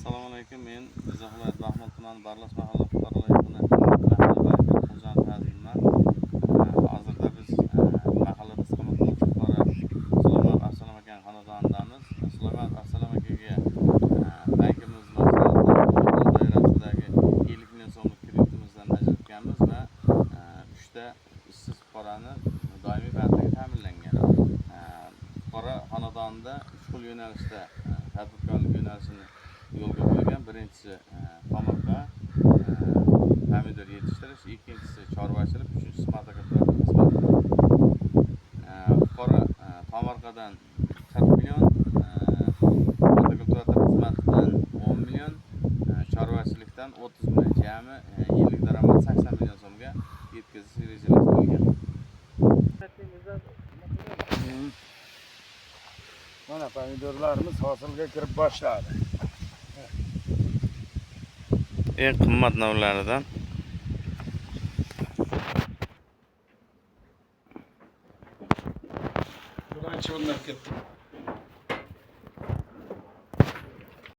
Assalomu alaykum. Men Jizzax viloyati Baxmal tumani Barlas mahalla fuqarolar yig'ini rahbari Xo'jayev Fazilman. Hozirda biz mahallada istiqomat qiluvchi fuqaro Suleymanov Assalom aka xonadonidamiz. Suleymanov Assalom akaga bankimiz doirasidagi 50 million so'mlik kreditimizdan ajratganmiz va 3 ta ishsiz fuqaroni doimiy bandligi ta'minlangan. Fuqaro xonadonida 3 xil yo'nalishda tadbirkorlik yo'nalishini yo'lga qo'ygan. Birinchisi tomorqa, pomidor yetishtirish, ikkinchisi chorvachilik, uchinchisi motokultura xizmati. Fuqaro tomorqadan 40 million, motokultura xizmatidan 10 million, chorvachilikdan 30 million, jami yillik daromad 80 million so'mga yetkazish rejalashtirilgan. Mana pomidorlarimiz hosilga kirib boshladi. Eng qimmat navlaridan Birinchi o'rnab ketdi.